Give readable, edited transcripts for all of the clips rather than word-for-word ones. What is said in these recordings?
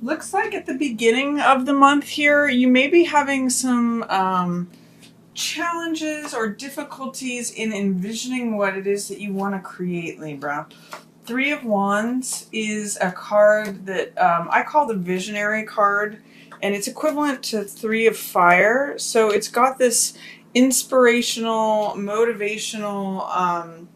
Looks like at the beginning of the month here, you may be having some challenges or difficulties in envisioning what it is that you want to create, Libra. Three of Wands is a card that I call the visionary card, and it's equivalent to Three of Fire. So it's got this inspirational, motivational,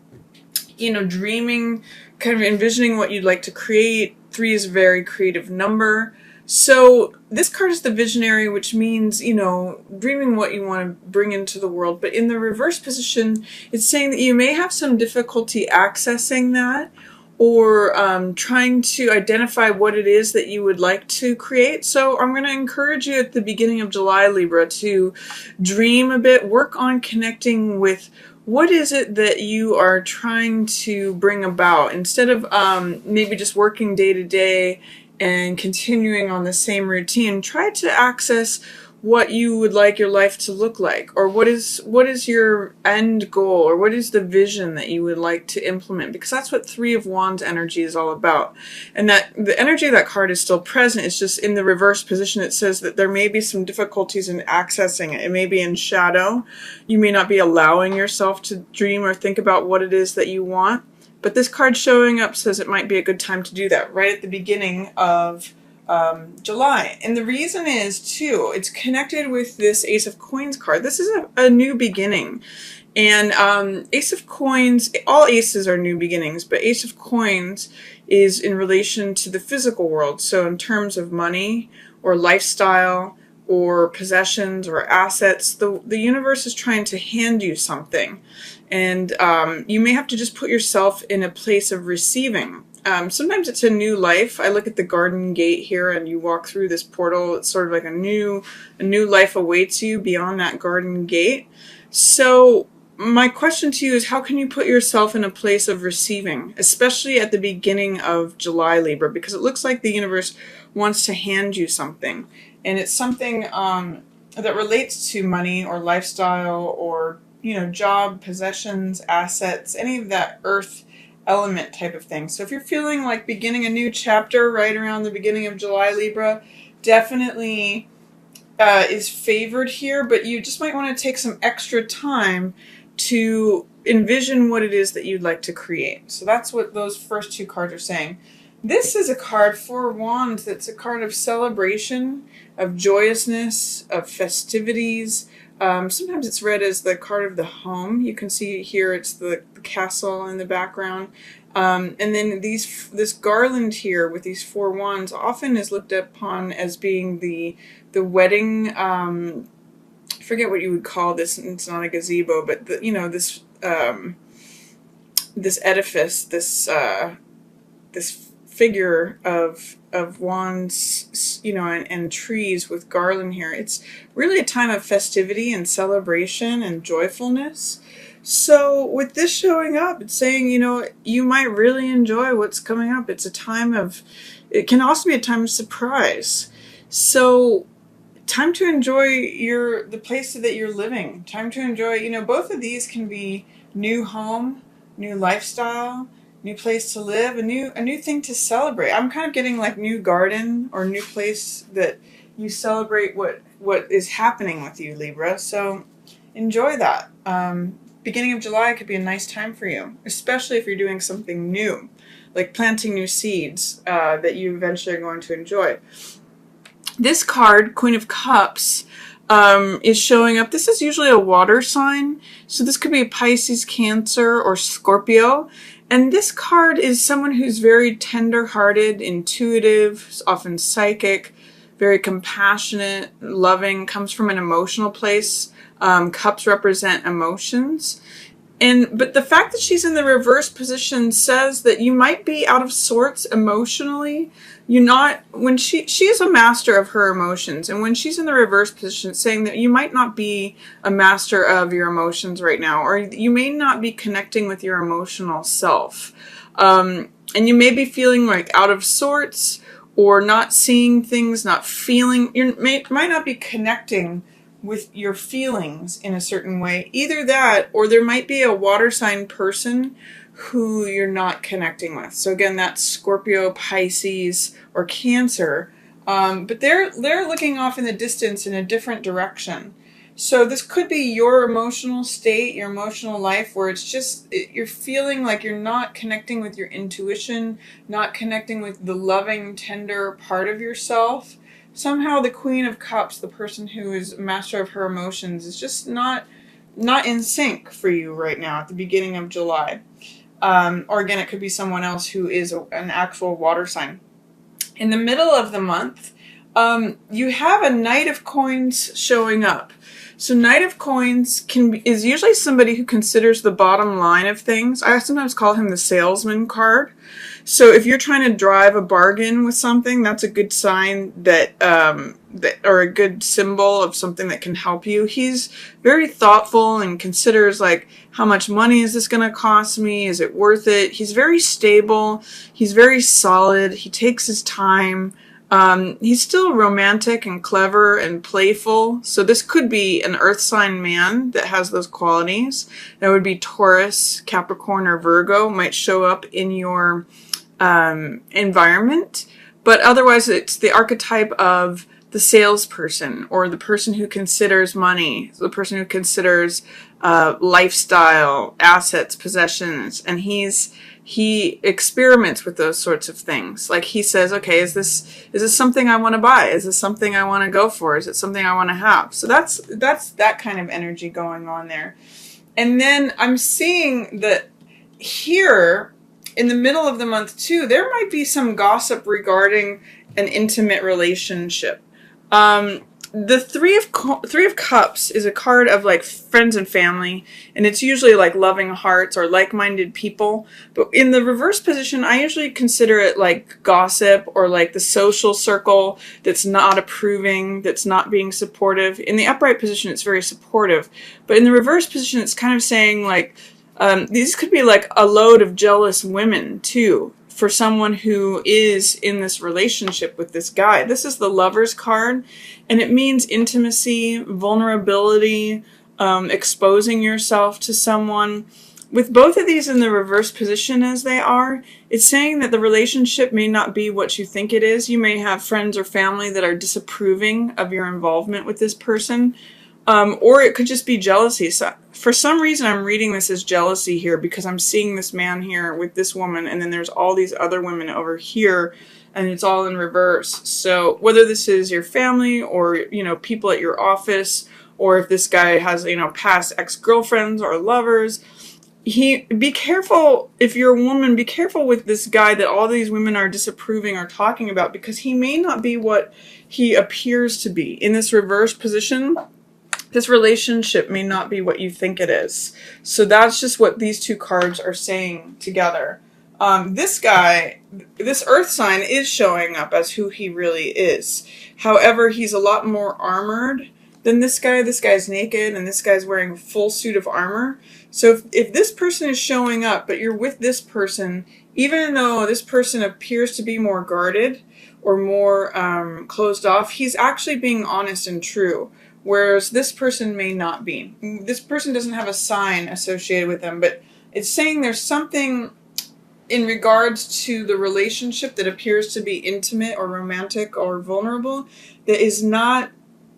dreaming, kind of envisioning what you'd like to create. Three is a very creative number. So this card is the visionary, which means, dreaming what you want to bring into the world. But in the reverse position, it's saying that you may have some difficulty accessing that, or trying to identify what it is that you would like to create. So I'm going to encourage you at the beginning of July, Libra, to dream a bit, work on connecting with what is it that you are trying to bring about, instead of maybe just working day to day and continuing on the same routine. Try to access what you would like your life to look like, or what is your end goal, or what is the vision that you would like to implement, because that's what Three of Wands energy is all about. And that the energy of that card is still present. It's just in the reverse position. It says that there may be some difficulties in accessing it. It may be in shadow. You may not be allowing yourself to dream or think about what it is that you want. But this card showing up says it might be a good time to do that right at the beginning of July. And the reason is, too, it's connected with this Ace of Coins card. This is a new beginning. And Ace of Coins, all aces are new beginnings, but Ace of Coins is in relation to the physical world. So in terms of money or lifestyle or possessions or assets, the universe is trying to hand you something. And you may have to just put yourself in a place of receiving. Sometimes it's a new life. I look at the garden gate here, and you walk through this portal. It's sort of like a new life awaits you beyond that garden gate. So my question to you is, how can you put yourself in a place of receiving, especially at the beginning of July, Libra? Because it looks like the universe wants to hand you something. And it's something that relates to money or lifestyle or, job, possessions, assets, any of that earth element type of thing. So if you're feeling like beginning a new chapter right around the beginning of July, Libra, definitely is favored here, but you just might want to take some extra time to envision what it is that you'd like to create. So that's what those first two cards are saying. This is a card, Four of Wands, that's a card of celebration, of joyousness, of festivities. Sometimes it's read as the card of the home. You can see here it's the castle in the background. And then this garland here with these four wands often is looked upon as being the wedding, I forget what you would call this. It's not a gazebo, but this edifice, this figure of wands, and trees with garland here. It's really a time of festivity and celebration and joyfulness. So with this showing up, it's saying, you might really enjoy what's coming up. It's a time it can also be a time of surprise. So time to enjoy the place that you're living. Time to enjoy, both of these can be new home, new lifestyle, new place to live, a new thing to celebrate. I'm kind of getting like new garden or new place that you celebrate what is happening with you, Libra. So enjoy that. Beginning of July could be a nice time for you, especially if you're doing something new, like planting new seeds that you eventually are going to enjoy. This card, Queen of Cups, is showing up. This is usually a water sign. So this could be Pisces, Cancer, or Scorpio. And this card is someone who's very tender-hearted, intuitive, often psychic, very compassionate, loving, comes from an emotional place. Cups represent emotions. But the fact that she's in the reverse position says that you might be out of sorts emotionally. She is a master of her emotions, and when she's in the reverse position, it's saying that you might not be a master of your emotions right now, or you may not be connecting with your emotional self. And you may be feeling like out of sorts, or not seeing things, not feeling. Might not be connecting with your feelings in a certain way. Either that, or there might be a water sign person who you're not connecting with. So again, that's Scorpio, Pisces, or Cancer. But they're looking off in the distance in a different direction. So this could be your emotional state, your emotional life, where it's just, you're feeling like you're not connecting with your intuition, not connecting with the loving, tender part of yourself. Somehow the Queen of Cups, the person who is master of her emotions, is just not in sync for you right now at the beginning of July. Or again, it could be someone else who is an actual water sign. In the middle of the month, you have a Knight of Coins showing up. So Knight of Coins is usually somebody who considers the bottom line of things. I sometimes call him the salesman card. So if you're trying to drive a bargain with something, that's a good sign that or a good symbol of something that can help you. He's very thoughtful and considers like, how much money is this going to cost me? Is it worth it? He's very stable. He's very solid. He takes his time. He's still romantic and clever and playful. So this could be an earth sign man that has those qualities. That would be Taurus, Capricorn, or Virgo might show up in your environment. But otherwise, it's the archetype of the salesperson, or the person who considers money, the person who considers lifestyle, assets, possessions, and he experiments with those sorts of things. Like he says, okay, is this something I want to buy? Is this something I want to go for? Is it something I want to have? So that's that kind of energy going on there. And then I'm seeing that here in the middle of the month too, there might be some gossip regarding an intimate relationship. The Three of Cups is a card of like friends and family, and it's usually like loving hearts or like-minded people. But in the reverse position, I usually consider it like gossip, or like the social circle that's not approving, that's not being supportive. In the upright position, it's very supportive. But in the reverse position, it's kind of saying like, these could be like a load of jealous women too, for someone who is in this relationship with this guy. This is the Lover's card, and it means intimacy, vulnerability, exposing yourself to someone. With both of these in the reverse position as they are, it's saying that the relationship may not be what you think it is. You may have friends or family that are disapproving of your involvement with this person. Or it could just be jealousy. So for some reason, I'm reading this as jealousy here, because I'm seeing this man here with this woman, and then there's all these other women over here, and it's all in reverse. So whether this is your family or, you know, people at your office, or if this guy has, you know, past ex-girlfriends or lovers, be careful. If you're a woman, be careful with this guy that all these women are disapproving or talking about, because he may not be what he appears to be. In this reverse position, this relationship may not be what you think it is. So that's just what these two cards are saying together. This guy, this earth sign, is showing up as who he really is. However, he's a lot more armored than this guy. This guy's naked, and this guy's wearing a full suit of armor. So if this person is showing up, but you're with this person, even though this person appears to be more guarded or more closed off, he's actually being honest and true. Whereas this person may not be. This person doesn't have a sign associated with them, but it's saying there's something in regards to the relationship that appears to be intimate or romantic or vulnerable that is not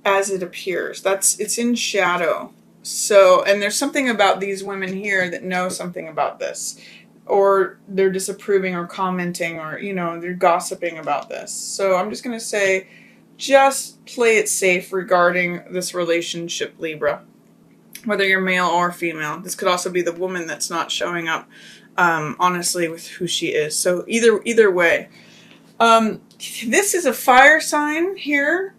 as it appears. It's in shadow. So, and there's something about these women here that know something about this, or they're disapproving or commenting, or, you know, they're gossiping about this. So I'm just going to say, just play it safe regarding this relationship, Libra. Whether you're male or female. This could also be the woman that's not showing up, honestly, with who she is. So either way. This is a fire sign here.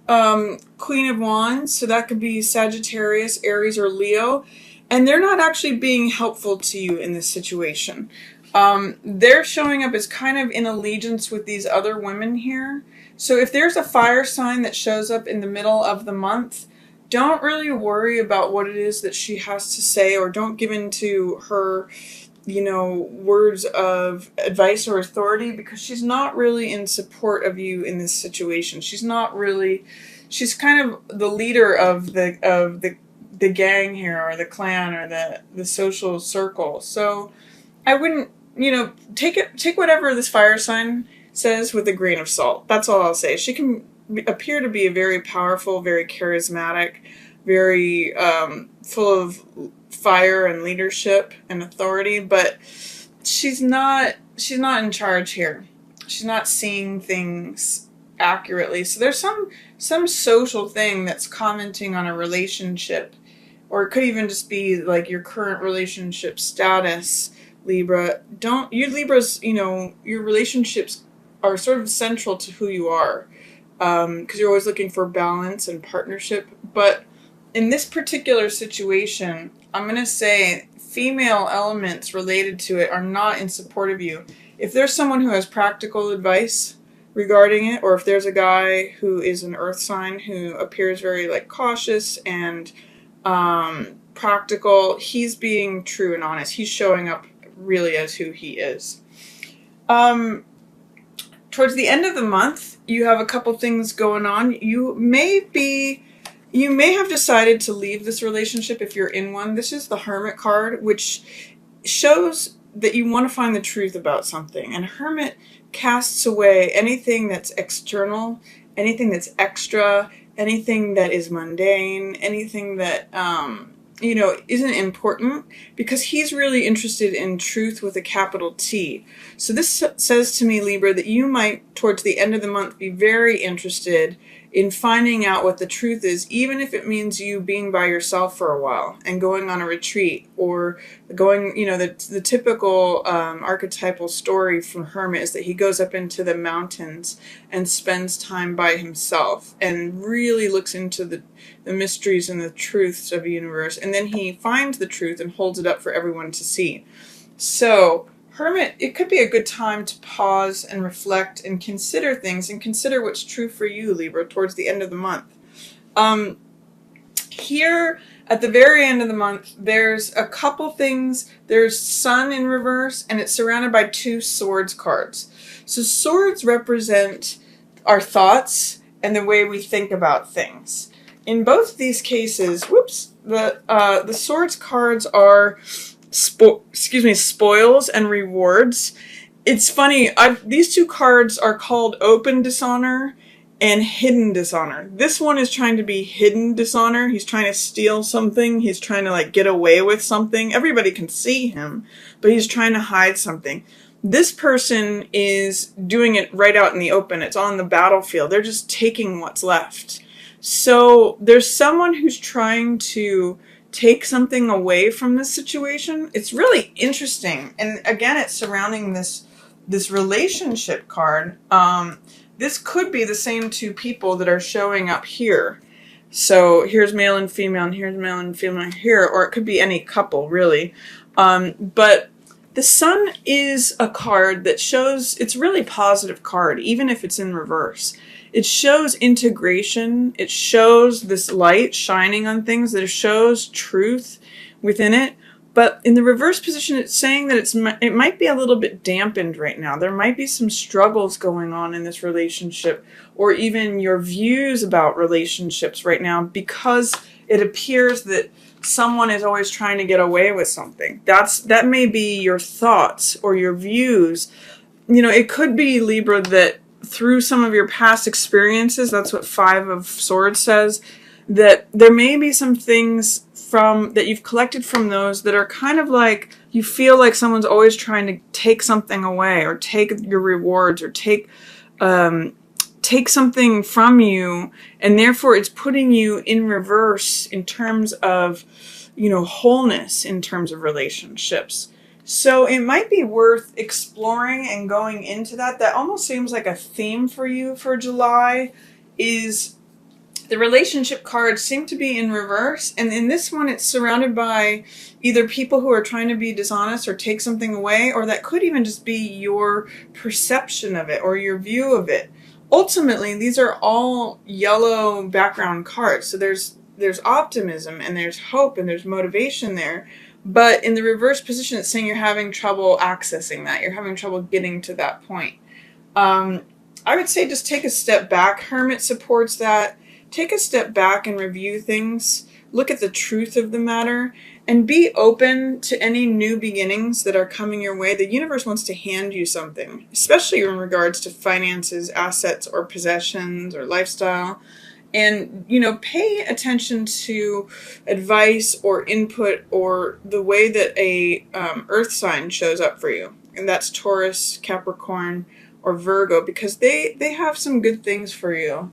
Queen of Wands. So that could be Sagittarius, Aries, or Leo. And they're not actually being helpful to you in this situation. They're showing up as kind of in allegiance with these other women here. So if there's a fire sign that shows up in the middle of the month, don't really worry about what it is that she has to say, or don't give in to her, you know, words of advice or authority, because she's not really in support of you in this situation. She's kind of the leader of the gang here, or the clan, or the social circle. So I wouldn't, you know, take whatever this fire sign says with a grain of salt. That's all I'll say. She can appear to be a very powerful, very charismatic, very full of fire and leadership and authority, but she's not in charge here. She's not seeing things accurately. So there's some social thing that's commenting on a relationship, or it could even just be like your current relationship status, Libra. Libras, your relationships are sort of central to who you are, because you're always looking for balance and partnership. But in this particular situation, I'm going to say female elements related to it are not in support of you. If there's someone who has practical advice regarding it, or if there's a guy who is an earth sign who appears very cautious and practical, he's being true and honest. He's showing up really as who he is. Towards the end of the month, you have a couple things going on. You may have decided to leave this relationship if you're in one. This is the Hermit card, which shows that you want to find the truth about something. And Hermit casts away anything that's external, anything that's extra, anything that is mundane, anything that, isn't important, because he's really interested in truth with a capital T. So this says to me, Libra, that you might, towards the end of the month, be very interested in finding out what the truth is, even if it means you being by yourself for a while and going on a retreat, or going, the typical archetypal story from Hermit is that he goes up into the mountains and spends time by himself and really looks into the mysteries and the truths of the universe. And then he finds the truth and holds it up for everyone to see. So Hermit, it could be a good time to pause and reflect and consider things and consider what's true for you, Libra, towards the end of the month. Here, at the very end of the month, there's a couple things. There's Sun in reverse, and it's surrounded by 2 Swords cards. So swords represent our thoughts and the way we think about things. In both these cases, the Swords cards are spoils and rewards. It's funny, these 2 cards are called open dishonor and hidden dishonor. This one is trying to be hidden dishonor. He's trying to steal something. He's trying to get away with something. Everybody can see him, but he's trying to hide something. This person is doing it right out in the open. It's on the battlefield. They're just taking what's left. So there's someone who's trying to take something away from this situation. It's really interesting. And again, it's surrounding this relationship card. This could be the same 2 people that are showing up here. So here's male and female, and here's male and female here, or it could be any couple, really. But the Sun is a card that shows, it's a really positive card, even if it's in reverse. It shows integration. It shows this light shining on things. It shows truth within it. But in the reverse position, it's saying that it might be a little bit dampened right now. There might be some struggles going on in this relationship, or even your views about relationships right now, because it appears that someone is always trying to get away with something. That may be your thoughts or your views. It could be, Libra, that through some of your past experiences, that's what 5 of Swords says, that there may be some things that you've collected from those that are kind of like, you feel like someone's always trying to take something away, or take your rewards, or take something from you, and therefore it's putting you in reverse in terms of, wholeness in terms of relationships. So it might be worth exploring and going into that. That almost seems like a theme for you for July, is the relationship cards seem to be in reverse. And in this one, it's surrounded by either people who are trying to be dishonest or take something away, or that could even just be your perception of it or your view of it. Ultimately, these are all yellow background cards. So there's optimism and there's hope and there's motivation there. But in the reverse position, it's saying you're having trouble accessing that. You're having trouble getting to that point. I would say just take a step back. Hermit supports that. Take a step back and review things. Look at the truth of the matter. And be open to any new beginnings that are coming your way. The universe wants to hand you something, especially in regards to finances, assets, or possessions, or lifestyle. And, pay attention to advice or input or the way that a earth sign shows up for you. And that's Taurus, Capricorn, or Virgo, because they have some good things for you.